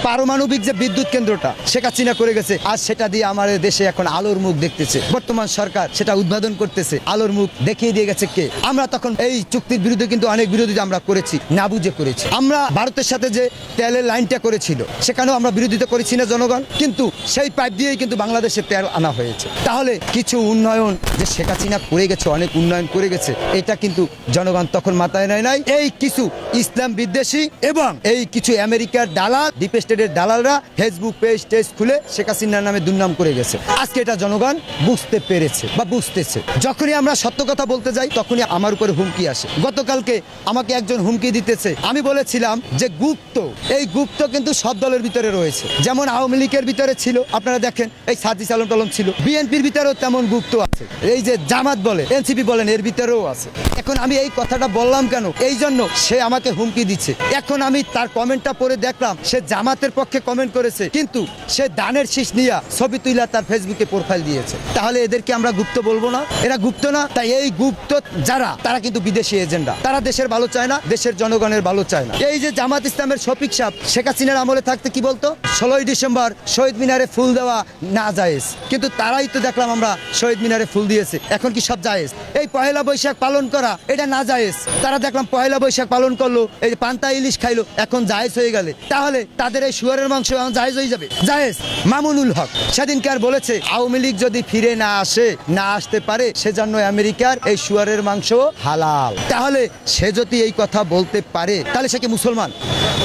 পারমাণবিক যে বিদ্যুৎ কেন্দ্রটা শেখ হাসিনা করে গেছে, আজ সেটা দিয়ে আমাদের দেশে এখন আলোর মুখ দেখতেছে। বর্তমান সরকার সেটা উদ্বোধন করতেছে, আলোর মুখ দেখিয়ে দিয়ে গেছে কে? আমরা তখন এই চুক্তির বিরুদ্ধে কিন্তু অনেক বিরোধিতা আমরা করেছি, না বুঝে করেছি। আমরা ভারতের সাথে যে তেলের লাইনটা করেছিল সেখানেও আমরা বিরোধিতা করেছি না জনগণ, কিন্তু সেই পাইপ দিয়েই কিন্তু বাংলাদেশে তেল আনা হয়েছে। তাহলে কিছু উন্নয়ন যে শেখ হাসিনা করে গেছে, অনেক উন্নয়ন করে গেছে, এটা কিন্তু জনগণ তখন মাথায় নেয় নাই। এই কিছু ইসলাম বিদ্বেষী এবং এই কিছু আমেরিকার দালাল, ডিপ স্টেটের দালালরা ফেসবুক পেজ টেজ খুলে শেখ হাসিনার নামে দুর্নাম করে গেছে। আজকে এটা জনগণ বুঝতে পেরেছে বা বুঝতেছে। যখনই আমরা সত্য কথা বলতে যাই তখনই আমার উপরে হুমকি আসে। গতকালকে আমাকে একজন হুমকি দিতেছে। আমি বলেছিলাম যে গুপ্ত, এই গুপ্ত কিন্তু সব দলের ভিতরে রয়েছে। যেমন আওয়ামী লীগের ভিতরে ছিল, আপনারা দেখেন এই সাজিস আলম টলম ছিল, বিএনপির ভিতরেও তেমন গুপ্ত আছে, এই যে জামাত বলে এনসিপি বলেন এর ভিতরেও আছে। এখন আমি এই কথাটা বললাম কেন? এই জন্য সে আমাকে হুমকি দিচ্ছে। এখন আমি তার কমেন্টটা পড়ে দেখলাম সে জামাতের পক্ষে কমেন্ট করেছে, কিন্তু সে দানের শীষ নিয়ে ছবি তুইলা তার ফেসবুকে প্রোফাইল দিয়েছে। তাহলে এদেরকে আমরা গুপ্ত বলবো না? এরা গুপ্ত না? তাই এই গুপ্ত যারা, তারা কিন্তু বিদেশি এজেন্ডা, তারা দেশের ভালো চায় না, দেশের জনগণের ভালো চায় না। এই যে জামাত ইসলামের শফিক সাহেব শেখ হাসিনার আমলে থাকতে কি বলতো? 16ই ডিসেম্বর শহীদ মিনারে ফুল দেওয়া না জায়েজ, কিন্তু তারাই তো দেখলাম আমরা শহীদ মিনারে ফুল দিয়েছে। এখন কি সব জায়েজ? এই পহেলা বৈশাখ পালন করা এটা না জায়েজ, তারা দেখলাম পহেলা বৈশাখ পালন করলো, এই যে পান্তা ইলিশ খাইলো, এখন জায়েজ হয়ে গেলে তাহলে তাদের এই শুয়ারের মাংস জায়েজ হয়ে যাবে? জায়েজ। মামুনুল হক সেদিনকার বলেছে আওয়ামী লীগ যদি ফিরে না আসতে পারে সেজন্য আমেরিকার এই শুয়ারের মাংস হালাল। তাহলে সে যদি এই কথা বলতে পারে তাহলে সে কি মুসলমান?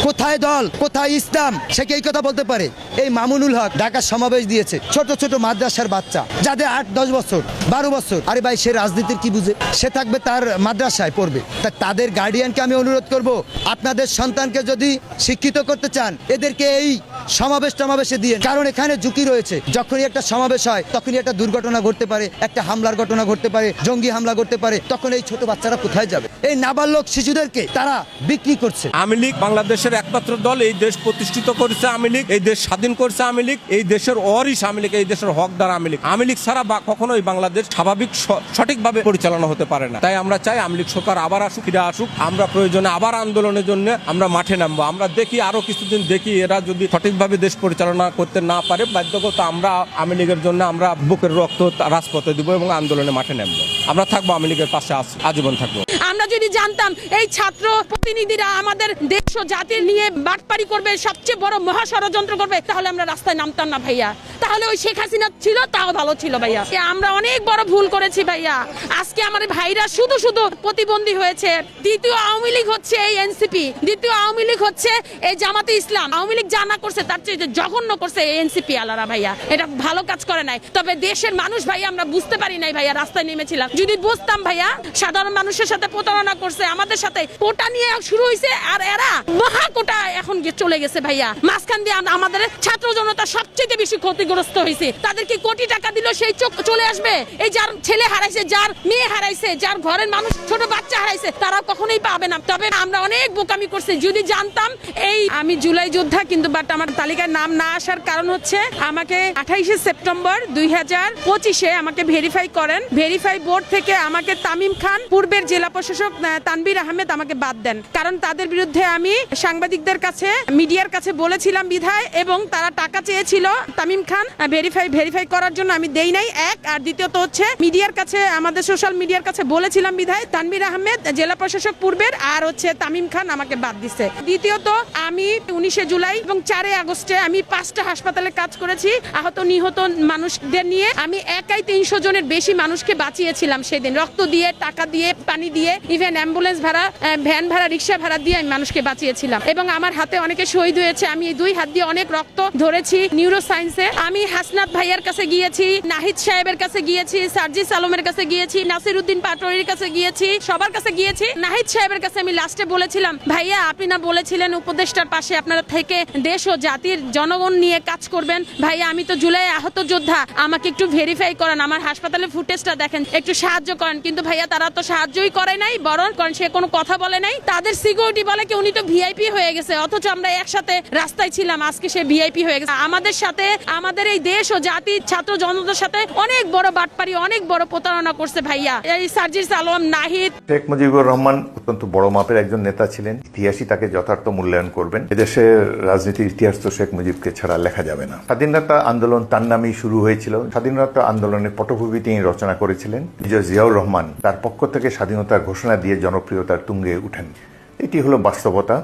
কোথায় দল, কোথায় ইসলাম? সে কি এই কথা বলতে পারে? এই মামুনুল হক ঢাকার সমাবেশ দিয়েছে, ছোট ছোট মাদ্রাসার বাচ্চা যাদের 8-10 বছর 12 বছর, আরে ভাই সে রাজনীতির কি বুঝে? সে থাকবে তার মাদ্রাসায় পড়বে। তা তাদের গার্ডিয়ানকে আমি অনুরোধ করব, আপনাদের সন্তানকে যদি শিক্ষিত করতে চান এদেরকে এই সমাবেশে দিয়ে, কারণ এখানে ঝুঁকি রয়েছে। যখনই একটা সমাবেশ হয় তখনই একটা দুর্ঘটনা ঘটতে পারে, একটা হামলার ঘটনা ঘটতে পারে, জঙ্গি হামলা করতে পারে, তখন এই ছোট বাচ্চারা কোথায় যাবে? এই নাবালক শিশুদেরকে তারা বিক্রি করছে। আওয়ামী লীগ বাংলাদেশের একমাত্র দল, এই দেশ প্রতিষ্ঠিত করেছে আওয়ামী লীগ, এই দেশ স্বাধীন করেছে আওয়ামী লীগ, এই দেশের ওয়ারিশ আওয়ামী লীগ, এই দেশের হকদার আওয়ামী লীগ। আওয়ামী লীগ ছাড়া কখনোই বাংলাদেশ স্বাভাবিক সঠিকভাবে পরিচালনা হতে পারে না। তাই আমরা চাই আওয়ামী লীগ সরকার আবার আসুক, ফিরে আসুক। আমরা প্রয়োজনে আবার আন্দোলনের জন্য আমরা মাঠে নামবো। আমরা দেখি আরো কিছুদিন দেখি এরা যদি সঠিকভাবে দেশ পরিচালনা করতে না পারে, বাধ্যগত আমরা আওয়ামী লীগের জন্য আমরা বুকের রক্ত রাজপথে দিব এবং আন্দোলনে মাঠে নামবো। আমরা থাকবো আওয়ামী লীগের পাশে, আজীবন থাকবো। আমরা যদি জানতাম এই ছাত্র প্রতিনিধিরা আমাদের দেশ ও জাতির নিয়ে বাটপারি করবে, সবচেয়ে বড় মহা ষড়যন্ত্র করবে, তাহলে আমরা রাস্তায় নামতাম না ভাইয়া। তাহলে ওই শেখ হাসিনা ছিল তাও ভালো ছিল ভাইয়া। আমরা অনেক বড় ভুল করেছি ভাইয়া। আজকে আমাদের ভাইরা শুধু প্রতিবন্ধী হয়েছে। দ্বিতীয় আওয়ামী লীগ হচ্ছে এই এনসিপি, দ্বিতীয় আওয়ামী লীগ হচ্ছে এই জামাতে ইসলাম। আওয়ামী লীগ যা না করছে তার চেয়ে জঘন্য করছে এই এনসিপি আলারা ভাইয়া। এটা ভালো কাজ করে নাই। তবে দেশের মানুষ ভাইয়া আমরা বুঝতে পারি নাই ভাইয়া, রাস্তায় নেমেছিলাম। যদি বুঝতাম ভাইয়া সাধারণ মানুষের সাথে প্রতারণা করছে, আমাদের সাথে কোটা নিয়ে শুরু হয়েছে, আর এরা মহা কোটা এখন চলে গেছে ভাইয়া। মাঝখান দিয়ে আমাদের ছাত্র জনতা সবচেয়ে বেশি ক্ষতিগ্রস্ত হয়েছে। তাদেরকে কোটি টাকা দিল সেই চোখ চলে আসবে? এই যার ছেলে হারাইছে, যার মেয়ে হারাইছে, যার ঘরের মানুষ ছোট বাচ্চা হারাইছে, তারাও কখনোই পাবে না। তবে আমরা অনেক বোকামি করছি। যদি জানতাম আমি জুলাই যোদ্ধা, কিন্তু বাট আমার তালিকায় নাম না আসার কারণ হচ্ছে আমাকে 28শে সেপ্টেম্বর 2025 আমাকে ভেরিফাই করেন। ভেরিফাই বোর্ড থেকে আমাকে তামিম খান, পূর্বের জেলা প্রশাসক তানবীর আহমেদ আমাকে বাদ দেন। কারণ তাদের বিরুদ্ধে আমি সাংবাদিকদের কাছে, মিডিয়ার কাছে বলেছিলাম বিধায়, এবং তারা টাকা চেয়েছিল তামিম খান ভেরিফাই করার জন্য, আমি দেই নাই এক। আর দ্বিতীয়ত হচ্ছে মিডিয়ার কাছে, আমাদের সোশ্যাল মিডিয়ার কাছে বলেছিলাম বিধায় তানবীর আহমেদ জেলা প্রশাসক পূর্বের আর হচ্ছে তামিম খান আমাকে বাদ দিছে। দ্বিতীয়ত আমি 19শে জুলাই এবং 4 আগস্টে আমি 5টা হাসপাতালে কাজ করেছি। আহত নিহত মানুষদের নিয়ে আমি একাই 300 জনের বেশি মানুষকে বাঁচিয়েছিলাম সেদিন, রক্ত দিয়ে, টাকা দিয়ে, পানি দিয়ে, ইভেন অ্যাম্বুলেন্স ভাড়া, ভ্যান ভাড়া, রিক্সা ভাড়া দিয়ে আমি মানুষকে বাঁচিয়েছিলাম। এবং আমার হাতে অনেকে শহীদ হয়েছে। আমি এই 2 হাত দিয়ে অনেক রক্ত ধরেছি নিউরো সায়েন্সে। আমি হাসনাত ভাইয়ার কাছে গিয়েছি, নাহিদ সাহেবের কাছে গিয়েছি, সার্জিস আলমের কাছে গিয়েছি, নাসিরউদ্দিন পাটোয়ারির কাছে গিয়েছি, সবার কাছে গিয়েছি। নাহিদ সাহেবের কাছে আমি লাস্টে বলেছিলাম, ভাইয়া আপনি না বলেছিলেন উপদেষ্টার পাশে আপনারা থেকে দেশ ও জাতির জনগণ নিয়ে কাজ করবেন। ভাইয়া আমি তো জুলাই আহত যোদ্ধা, আমাকে একটু ভেরিফাই করেন, আমার হাসপাতালে ফুটেজটা দেখেন, একটু সাহায্য করেন। কিন্তু ভাইয়া তারা তো সাহায্যই করে নাই, বরং কারণ সে কোনো কথা বলে নাই। তাদের সিকিউরিটি বলে কি উনি তো ভিআইপি হয়ে গেছে, অথচ আমরা একসাথে রাস্তায় ছিলাম, আজকে সে ভিআইপি হয়ে গেছে। আমাদের সাথে আমাদের এই দেশ ও জাতির ছাত্র জনতার সাথে অনেক বড় বাটপারি, অনেক বড় প্রতারণা করছে ভাইয়া। এই সার্জিস আলম, নাহিদ। শেখ মুজিবুর রহমান অত্যন্ত বড় মাপের একজন নেতা ছিলেন। ইতিহাসই তাকে যথার্থ মূল্যায়ন করবেন। এদেশের রাজনীতির ইতিহাস তো শেখ মুজিবকে ছাড়া লেখা যাবে না। স্বাধীনতা আন্দোলন তার নামেই শুরু হয়েছিল। স্বাধীনতা আন্দোলনের পটভূমি তিনি রচনা করেছিলেন। মেজর জিয়াউর রহমান তার পক্ষ থেকে স্বাধীনতার ঘোষণা দিয়ে জনপ্রিয়তার তুঙ্গে উঠেন। এটি হলো বাস্তবতা।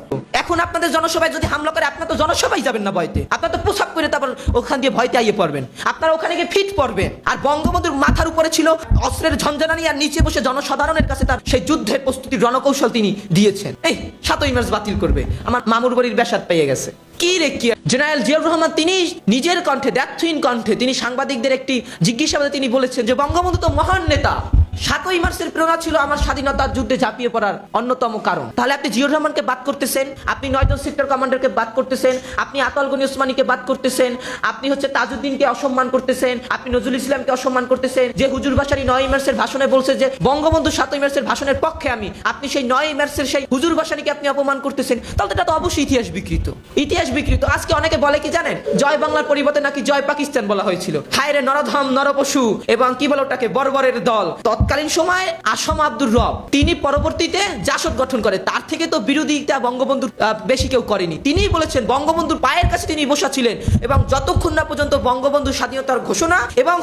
এখন আপনাদের জনসভায় যদি হামলা করে, আপনার তো জনসভায় যাবেন না ভয়তে, আপনার তো প্রসাব করে তারপর ওখান দিয়ে ভয়তে আইয়ে পড়বেন, আপনারা ওখানে গিয়ে ফিট পড়বেন। আর বঙ্গবন্ধুর মাথার উপরে ছিল অস্ত্রের ঝঞ্ঝানি, আর নিচে বসে জনসাধারণের কাছে তার সেই যুদ্ধের প্রস্তুতির রণকৌশল তিনি দিয়েছেন। এই 7ই মার্চ বাতিল করবে, আমার মামুর বাড়ির বেসাদ পেয়ে গেছে। কি রে কি! জেনারেল জিয়াউর রহমান তিনি নিজের কণ্ঠে, দ্ব্যর্থহীন কণ্ঠে তিনি সাংবাদিকদের একটি জিজ্ঞাসাবাদে তিনি বলেছেন যে বঙ্গবন্ধু তো মহান নেতা, 7ই মার্চের প্রেরণা ছিল আমার স্বাধীনতার যুদ্ধে ঝাঁপিয়ে পড়ার অন্যতম কারণ। তাহলে আপনি জিয়াউর রহমানকে বাদ করতেছেন, আপনি 9 জন সেক্টর কমান্ডারকে বাদ করতেছেন, আপনি আতাউল গনি ওসমানীকে বাদ করতেছেন, আপনি তাজউদ্দিনকে অসম্মান করতেছেন, আপনি নজরুল ইসলামকে অসম্মান করতেছেন। যে হুজুর বাসারি 9ই মার্চের ভাষণে বলছে যে বঙ্গবন্ধু 7ই মার্চের ভাষণের পক্ষে, আপনি সেই 9ই মার্চের সেই হুজুর বাসারিকে আপনি অপমান করতেছেন। তাহলে এটা তো অবশ্যই ইতিহাস বিকৃত, ইতিহাস বিকৃত। আজকে অনেকে বলে কি জানেন, জয় বাংলার পরিবর্তে নাকি জয় পাকিস্তান বলা হয়েছিল। হায়রে নরধম নরপশু এবং কি বলে ওটাকে বর্বরের দল। তৎকালীন সময় আসম আব্দুর রব তিনি পরবর্তীতে জাসদ গঠন করে, তার থেকে তো বিরোধিতা বঙ্গবন্ধুর বেশি কেউ করেনি। তিনিই বলেছেন বঙ্গবন্ধুর পায়ের কাছে তিনি বসা ছিলেন এবং যতক্ষণ না পর্যন্ত বঙ্গবন্ধু স্বাধীনতার ঘোষণা এবং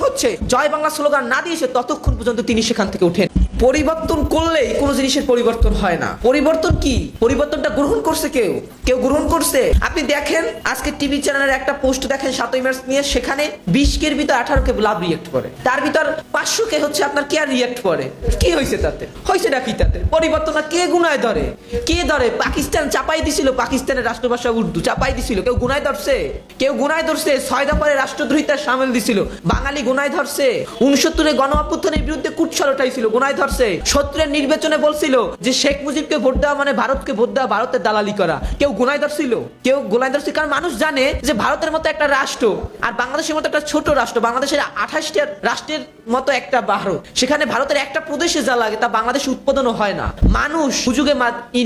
জয় বাংলা স্লোগান না দিয়েছে ততক্ষণ পর্যন্ত তিনি সেখান থেকে ওঠেন। পরিবর্তন করলেই কোনো জিনিসের পরিবর্তন হয় না। পরিবর্তন কি? পরিবর্তনটা গ্রহণ করছে কেউ গ্রহণ করছে। আপনি দেখেন আজকে টিভি চ্যানেলের একটা পোস্ট দেখেন 7ই মার্চ নিয়ে, সেখানে 20 কের ভিতর 18 কে লাভ রিয়েক্ট করে, তার ভিতর 500 কে আপনার কেয়ার রিয়েক্ট করে। কি হয়েছে তাতে? হয়েছে নাকি তাতে? পরিবর্তন কে গুনায় ধরে? কে ধরে? পাকিস্তান চাপাই দিছিল, পাকিস্তানের রাষ্ট্রভাষা উর্দু চাপাই দিছিল, কেউ গুনায় ধরছে? কেউ গুনায় ধরছে? 6 দফারে রাষ্ট্রদ্রোহিতার সামিল দিছিল, বাঙালি গুনায় ধরছে। 69-এ গণ অভ্যুত্থানের বিরুদ্ধে কুৎসর ওঠাইছিল, গুনায় ধরছে। 70-এর নির্বাচনে বলছিল যে শেখ মুজিবকে ভোট দেওয়া মানে ভারতকে ভোট দেওয়া, ভারতের দালালি করা, কেউ গুনায় ধরছিল? কেউ গুনায় ধরছে? কারণ মানুষ জানে যে ভারতের মতো একটা রাষ্ট্র আর বাংলাদেশের মতো একটা ছোট রাষ্ট্র, বাংলাদেশের 28টা রাষ্ট্রের মতো একটা ভারত, সেখানে ভারতের একটা প্রদেশে যা লাগে তা বাংলাদেশে উৎপাদনও হয় না। মানুষ সুযোগে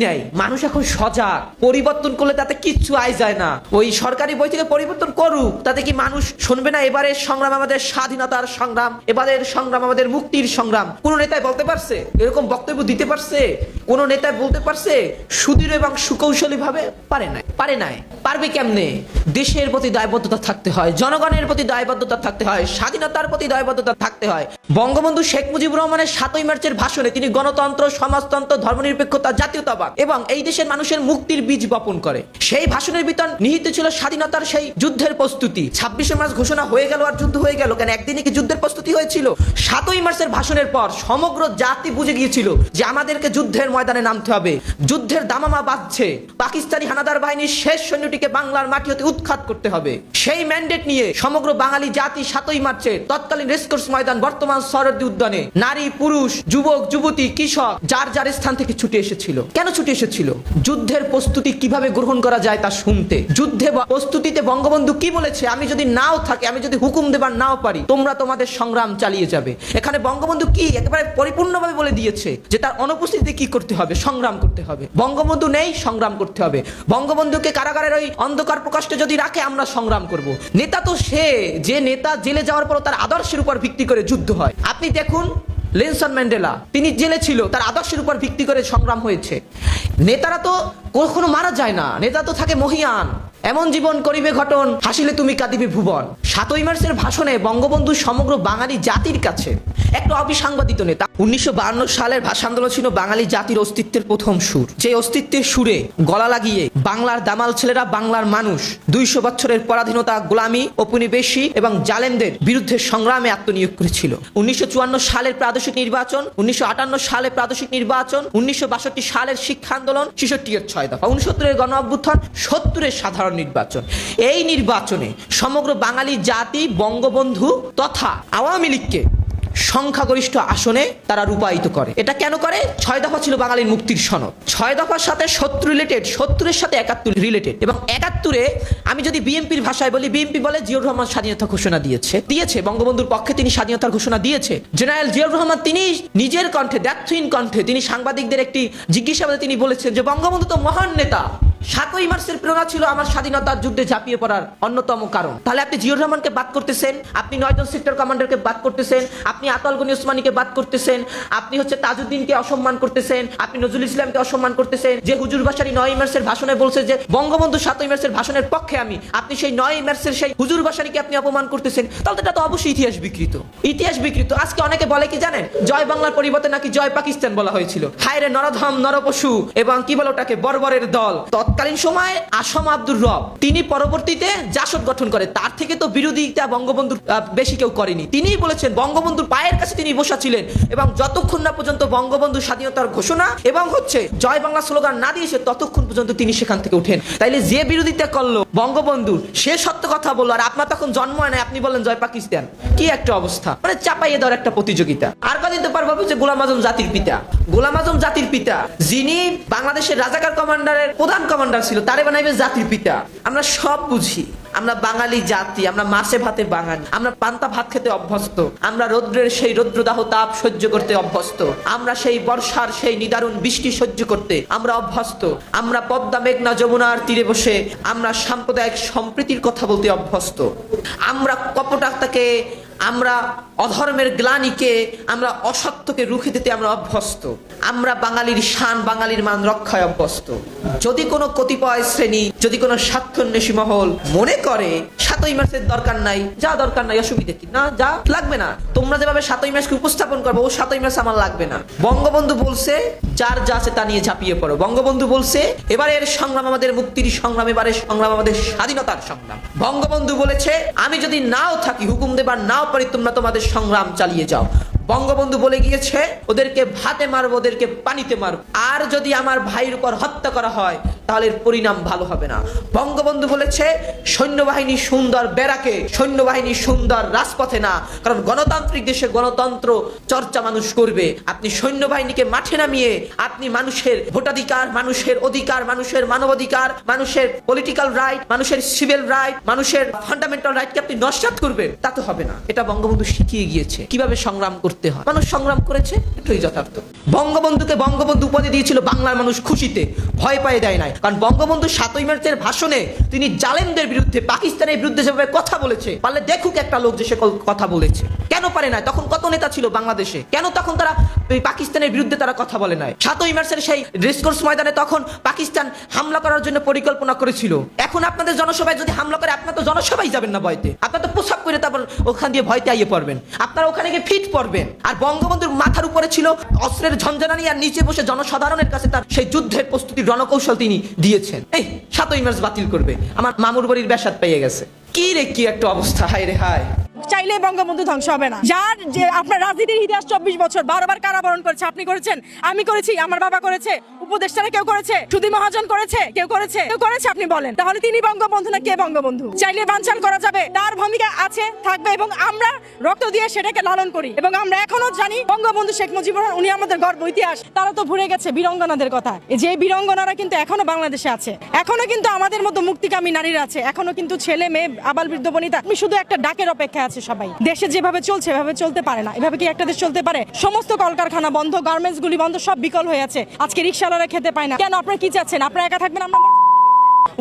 নেয়, মানুষ এখন সজাগ। পরিবর্তন করলে তাতে কিচ্ছু আয় যায় না। ওই সরকারি বই থেকে পরিবর্তন করুক, তাতে কি মানুষ শুনবে না? এবারের সংগ্রাম আমাদের স্বাধীনতার সংগ্রাম, এবারের সংগ্রাম আমাদের মুক্তির সংগ্রাম। কোন নেতায় বলতে পারছে? এরকম বক্তব্য দিতে পারছে? কোন নেতায় বলতে পারছে সুদৃঢ় এবং সুকৌশলী ভাবে? পারে নাই। পারবে কেমনে? দেশের প্রতি দায়বদ্ধতা থাকতে হয়, জনগণের প্রতি দায়বদ্ধতা থাকতে হয়, স্বাধীনতার প্রতি দায়বদ্ধতা থাকতে হয়। বঙ্গবন্ধু শেখ মুজিবুর রহমানের 7ই মার্চের ভাষণে তিনি গণতন্ত্র, সমাজতন্ত্র, ধর্মনিরপেক্ষতা, জাতীয়তাবাদ এবং এই দেশের মানুষের মুক্তির বীজ বপন করে। সেই ভাষণের ভিতর নিহিত ছিল স্বাধীনতার সেই যুদ্ধের প্রস্তুতি। 26শে মার্চ ঘোষণা হয়ে গেল আর যুদ্ধ হয়ে গেল কেন? একদিনে কি যুদ্ধের প্রস্তুতি হয়েছিল? 7ই মার্চের ভাষণের পর সমগ্র জাতি বুঝে গিয়েছিল যে আমাদেরকে যুদ্ধের ময়দানে নামতে হবে। যুদ্ধের দামামা বাজছে, পাকিস্তানি হানাদার বাহিনীর শেষ সৈন্যটিকে বাংলার মাটি হতে উৎখাত করতে হবে। সেই ম্যান্ডেট নিয়ে সমগ্র বাঙালি জাতি 7ই মার্চে তৎকালীন রেসকোর্স ময়দান, বর্তমান সরদি উদ্যানে নারী, পুরুষ, যুবক, যুবতী, কৃষক যার যার স্থান থেকে ছুটে এসেছিল। কেন ছুটে এসেছিল? যুদ্ধের প্রস্তুতি কিভাবে গ্রহণ করা যায় তা শুনতে। যুদ্ধে প্রস্তুতিতে বঙ্গবন্ধু কি বলেছে? আমি যদি নাও থাকি, আমি যদি হুকুম দেবার নাও পারি, তোমরা তোমাদের সংগ্রাম চালিয়ে যাবে। এখানে বঙ্গবন্ধু কি একেবারে পরিপূর্ণভাবে বলে দিয়েছে যে তার অনুপস্থিতিতে কি করতে হবে? সংগ্রাম করতে হবে। বঙ্গবন্ধু নেই, সংগ্রাম করতে হবে। বঙ্গবন্ধুকে কারাগারের ওই অন্ধকার প্রকাশে যদি রাখে, আমরা সংগ্রাম করব। নেতা তো সে যে নেতা জেলে যাওয়ার পর তার আদর্শের উপর ভিত্তি করে যুদ্ধ হয়। আপনি দেখুন নেলসন ম্যান্ডেলা, তিনি জেলে ছিল, তার আদর্শের উপর ভিত্তি করে সংগ্রাম হয়েছে। নেতারা তো কখনো মারা যায় না, নেতা তো থাকে মহিয়ান। এমন জীবন করিবে ঘটন, হাসিলে তুমি কাঁদিবে ভুবন। 7ই মার্চের ভাষণে বঙ্গবন্ধু সমগ্র বাঙালি জাতির কাছে একটা অবিসাংবাদিত নেতা। 1952 সালের ভাষা আন্দোলন ছিল বাঙালি জাতির অস্তিত্বের প্রথম সুর। যে অস্তিত্বের সুরে গলা লাগিয়ে বাংলার দামাল ছেলেরা, বাংলার মানুষ 200 বছরের পরাধীনতা, গোলামি, উপনিবেশী এবং জালেমদের বিরুদ্ধে সংগ্রামে আত্মনিয়োগ করেছিল। 1954 সালের প্রাদেশিক নির্বাচন, 1958 সালের প্রাদেশিক নির্বাচন, 1962 সালের শিক্ষা আন্দোলন, 66-এর 6 দফা, 69-এর গণ অভ্যুত্থান, 70-এর সাধারণ নির্বাচন। এই নির্বাচনে সমগ্র বাঙালি জাতি বঙ্গবন্ধু তথা আওয়ামী লীগকে সংখ্যাগরিষ্ঠ আসনে তারা রূপায়িত করে। এটা কেন করে? 6 দফা ছিল বাঙালির মুক্তির সনদ। 6 দফার সাথে 70 রিলেটেড, 70-এর সাথে 71 রিলেটেড। এবং 71-এ আমি যদি বিএনপির ভাষায় বলি, বিএনপি বলে জিয়াউর রহমান স্বাধীনতা ঘোষণা দিয়েছে বঙ্গবন্ধুর পক্ষে তিনি স্বাধীনতার ঘোষণা দিয়েছে। জেনারেল জিয়াউর রহমান তিনি নিজের কণ্ঠে, দ্ব্যর্থহীন কণ্ঠে তিনি সাংবাদিকদের একটি জিজ্ঞাসাবাদে তিনি বলেছেন যে বঙ্গবন্ধু তো মহান নেতা, 7ই মার্চের প্রেরণা ছিল আমার স্বাধীনতার যুদ্ধে ঝাঁপিয়ে পড়ার অন্যতম কারণ। তাহলে আপনি জিয়র রহমানকে বাদ করতেছেন, আপনি 9 জন সেক্টর কমান্ডারকে বাদ করতেছেন, আপনি আতাউল গনি ওসমানীকে বাদ করতেছেন, আপনি তাজউদ্দিনকে অসম্মান করতেছেন, আপনি নজরুল ইসলামকে অসম্মান করতেছেন, যে হুজুর বাসারি 9ই মার্চের ভাষণে বলছে যে বঙ্গবন্ধু 7ই মার্চের ভাষণের পক্ষে আপনি সেই 9ই মার্চের সেই হুজুর বাসারিকে আপনি অপমান করতেছেন। তাহলে এটা তো অবশ্যই ইতিহাস বিকৃত। ইতিহাস বিকৃত। আজকে অনেকে বলে কি জানেন, জয় বাংলার পরিবর্তে নাকি জয় পাকিস্তান বলা হয়েছিল। হায় রে নরধম নরপশু এবং কি বলে ওটাকে বর্বরের দল। তৎকালীন সময়ে আসম আব্দুর রব তিনি পরবর্তীতে জাসদ গঠন করে, তার থেকে তো বিরোধিতা বঙ্গবন্ধুর বেশি কেউ করেনি। তিনিই বলেছেন বঙ্গবন্ধুর পায়ের কাছে তিনি বসা ছিলেন এবং যতক্ষণ না পর্যন্ত বঙ্গবন্ধু স্বাধীনতার ঘোষণা এবং জয় বাংলা স্লোগান না দিয়েছে ততক্ষণ পর্যন্ত তিনি সেখান থেকে উঠেন। তাইলে যে বিরোধিতা করলো বঙ্গবন্ধুর সে সত্য কথা বললো, আর আপনার তখন জন্ম হয় না আপনি বলেন জয় পাকিস্তান। কি একটা অবস্থা, মানে চাপাইয়ে দেওয়ার একটা প্রতিযোগিতা। আর কদিন তো পারবো যে গোলাম আজম জাতির পিতা, গোলাম আজম জাতির পিতা যিনি বাংলাদেশের রাজাকার কমান্ডারের প্রধান কমান্ডার ছিল, তারে বানাইবে জাতির পিতা। আমরা সব বুঝি, আমরা বাঙালি জাতি, আমরা মাছে ভাতে বাঙালি, আমরা পান্তা ভাত খেতে অভ্যস্ত, আমরা রৌদ্রের সেই রৌদ্রদাহ তাপ সহ্য করতে অভ্যস্ত, আমরা সেই বর্ষার সেই নিদারুণ বৃষ্টি সহ্য করতে আমরা অভ্যস্ত, আমরা পদ্মা মেঘনা যমুনার তীরে বসে আমরা সাম্প্রদায়িক সম্প্রীতির কথা বলতে অভ্যস্ত, আমরা কপটতাকে, আমরা অধর্মের গ্লানিকে, আমরা অসত্যকে রুখে দিতে আমরা অভ্যস্ত, আমরা বাঙালির শান বাঙালির মান রক্ষায় অভ্যস্ত। যদি কোনো কতিপয় শ্রেণী, যদি কোনো স্বার্থান্বেষী মহল মনে করে 7ই মার্চের দরকার নাই, যা দরকার নাই, অসুবিধা কি না, যা লাগবে না, তোমরা যেভাবে 7ই মার্চকে উপস্থাপন করবে ও 7ই মার্চ আমার লাগবে না। বঙ্গবন্ধু বলছে যার যা আছে তা নিয়ে ঝাঁপিয়ে পড়ো। বঙ্গবন্ধু বলছে এবারের সংগ্রাম আমাদের মুক্তির সংগ্রাম, এবারের সংগ্রাম আমাদের স্বাধীনতার সংগ্রাম। বঙ্গবন্ধু বলেছে আমি যদি নাও থাকি, হুকুম দেবার নাও পারি, তোমরা তোমাদের সংগ্রাম চালিয়ে যাও। বঙ্গবন্ধু বলে গিয়েছে ওদেরকে ভাতে মারবো, ওদেরকে পানিতে মারবো, আর যদি আমার ভাইয়ের উপর হত্যা করা হয় তাহলে এর পরিণাম ভালো হবে না। বঙ্গবন্ধু বলেছে সৈন্যবাহিনী সুন্দর ব্যারাকে, সৈন্যবাহিনী সুন্দর রাজপথে না, কারণ গণতান্ত্রিক দেশে গণতন্ত্র চর্চা মানুষ করবে। আপনি সৈন্যবাহিনীকে মাঠে নামিয়ে আপনি মানুষের ভোটাধিকার, মানুষের অধিকার, মানুষের মানবাধিকার, মানুষের পলিটিক্যাল রাইট, মানুষের সিভিল রাইট, মানুষের ফান্ডামেন্টাল রাইটকে আপনি নস্যাৎ করবেন, তা তো হবে না। এটা বঙ্গবন্ধু শিখিয়ে গিয়েছে কিভাবে সংগ্রাম করতে হয়। মানুষ সংগ্রাম করেছে, এটাই যথার্থ। বঙ্গবন্ধুকে বঙ্গবন্ধু উপাধি দিয়েছিল বাংলার মানুষ খুশিতে, ভয় পায় দেয় নাই। কারণ বঙ্গবন্ধু 7ই মার্চের ভাষণে তিনি জালেমদের বিরুদ্ধে, পাকিস্তানের বিরুদ্ধে যেভাবে কথা বলেছে, পারলে দেখুক একটা লোক যে সে কথা বলেছে। কেন পারে না? তখন কত নেতা ছিল বাংলাদেশে, কেন তখন তারা পাকিস্তানের বিরুদ্ধে তারা কথা বলে নাই? 7ই মার্চের সেই রেসকোর্স ময়দানে তখন পাকিস্তান হামলা করার জন্য পরিকল্পনা করেছিল। এখন আপনাদের জনসভায় যদি হামলা করে, আপনার তো জনসভায় যাবেন না ভয়তে, আপনার তো প্রসাব করে তারপর ওখান দিয়ে ভয়তে আইয়ে পড়বেন, আপনারা ওখানে গিয়ে ফিট পড়বেন। আর বঙ্গবন্ধুর মাথার উপরে ছিল অস্ত্রের ঝঞ্ঝানি, আর নিচে বসে জনসাধারণের কাছে তার সেই যুদ্ধের প্রস্তুতির রণকৌশল তিনি দিয়েছেন। এই 7ই মার্চ বাতিল করবে, আমার মামুর বাড়ির ব্যাসাদ পেয়ে গেছে। কি রে, কি একটা অবস্থা, হায় রে হায়। চাইলে বঙ্গবন্ধু ধ্বংস হবে না। যার যে আপনার রাজনীতির ইতিহাস 24 বছর বারবার কারাবরণ করেছে, আপনি করেছেন, আমি করেছি, আমার বাবা করেছে, উপদেষ্টারা কেউ করেছে, সুধী মহাজন করেছে, কেউ করেছে, আপনি বলেন তাহলে তিনি বঙ্গবন্ধু না কে বঙ্গবন্ধু? চাইলে বানচাল করা যাবে, তার ভূমিকা আছে, থাকবে, এবং আমরা রক্ত দিয়ে সেটাকে লালন করি। এবং আমরা এখনো জানি বঙ্গবন্ধু শেখ মুজিবুর রহমান উনি আমাদের গর্ব ইতিহাস। তারা তো ভুলে গেছে বীরঙ্গনাদের কথা, যে বীরঙ্গনারা কিন্তু এখনো বাংলাদেশে আছে, এখনো কিন্তু আমাদের মতো মুক্তিকামী নারীরা আছে, এখনো কিন্তু ছেলে মেয়ে আবাল বৃদ্ধ বনিতা আমি শুধু একটা ডাকের অপেক্ষা আছে সবাই। দেশে যেভাবে চলছে এভাবে চলতে পারে না, এভাবে কি একটা দেশ চলতে পারে? সমস্ত কলকারখানা বন্ধ, গার্মেন্টস গুলি বন্ধ, সব বিকল হয়ে আছে। আজকে রিকশাওয়ালারা খেতে পায় না। কেন? আপনারা কি চাচ্ছেন? আপনারা একা থাকবেন, আমরা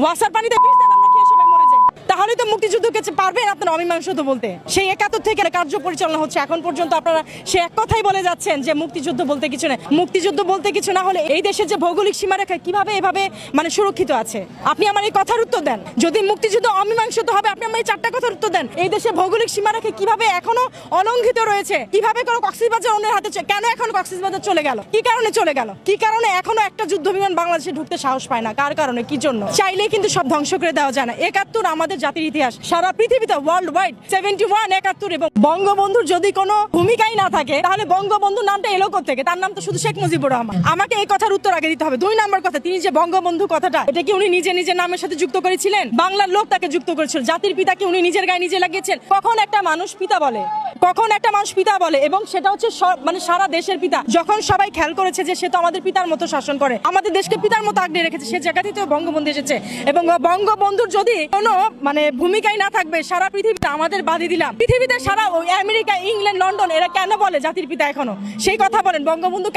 ওয়াসার পানিতে বিষ দেন, আমরা খেয়ে সবাই মরে যাই। তাহলে তো মুক্তিযুদ্ধকে পারবেন আপনারা অমীমাংসিত বলতে? সেই 71 থেকে কার্য পরিচালনা হচ্ছে এখন পর্যন্ত, আপনারা সে এক কথাই বলে যাচ্ছেন যে মুক্তিযুদ্ধ বলতে কিছু নেই। মুক্তিযুদ্ধ বলতে কিছু না হলে এই দেশের যে ভৌগোলিক সীমারেখা কিভাবে এভাবে মানে সুরক্ষিত আছে? আপনি আমার এই কথার উত্তর দেন। যদি মুক্তিযুদ্ধ অমীমাংসিত হবে, আপনি আমার এই 4টা কথার উত্তর দেন। এই দেশে ভৌগোলিক সীমারেখা কিভাবে এখনো অলঙ্ঘিত রয়েছে? কিভাবে কোনো কক্সবাজার অন্যের হাতে, কেন এখন কক্সবাজার চলে গেল? কি কারণে চলে গেল? কি কারণে এখনো একটা যুদ্ধ বিমান বাংলাদেশে ঢুকতে সাহস পায় না? কার কারণে, কি জন্য? চাইলেই কিন্তু সব ধ্বংস করে দেওয়া যায় না। 71 আমাদের জাতির ইতিহাস, সারা পৃথিবীতে ওয়ার্ল্ড ওয়াইড 71, 71। এবং বঙ্গবন্ধুর যদি কোনো ভূমিকাই না থাকে তাহলে বঙ্গবন্ধুর নামটা এলো কোত্থেকে? তার নাম তো শুধু শেখ মুজিবুর রহমান। আমাকে এই কথার উত্তর আগে দিতে হবে। 2 নম্বর কথা, তিনি যে বঙ্গবন্ধু কথাটা, এটা কি উনি নিজের নামের সাথে যুক্ত করেছিলেন? বাংলার লোক তাকে যুক্ত করেছিল। জাতির পিতা কি উনি নিজের গায়ে নিজে লাগিয়েছেন? কখন একটা মানুষ পিতা বলে? কখন একটা মানুষ পিতা বলে? এবং সেটা হচ্ছে মানে সারা দেশের পিতা। যখন সবাই খেয়াল করেছে যে সে তো আমাদের পিতার মতো শাসন করে, আমাদের দেশকে পিতার মতো আগলে রেখেছে, সে জায়গাতেই তো বঙ্গবন্ধু এসেছে। এবং বঙ্গবন্ধুর যদি কোনো মানে ভূমিকাই না থাকবে, সারা পৃথিবীতে আমাদের বাদী দিলাম, পৃথিবীতে সারা আমেরিকা, ইংল্যান্ড, লন্ডন এরা কেন বলে জাতির পিতা এখনো? সেই কথা বলেন, বঙ্গবন্ধু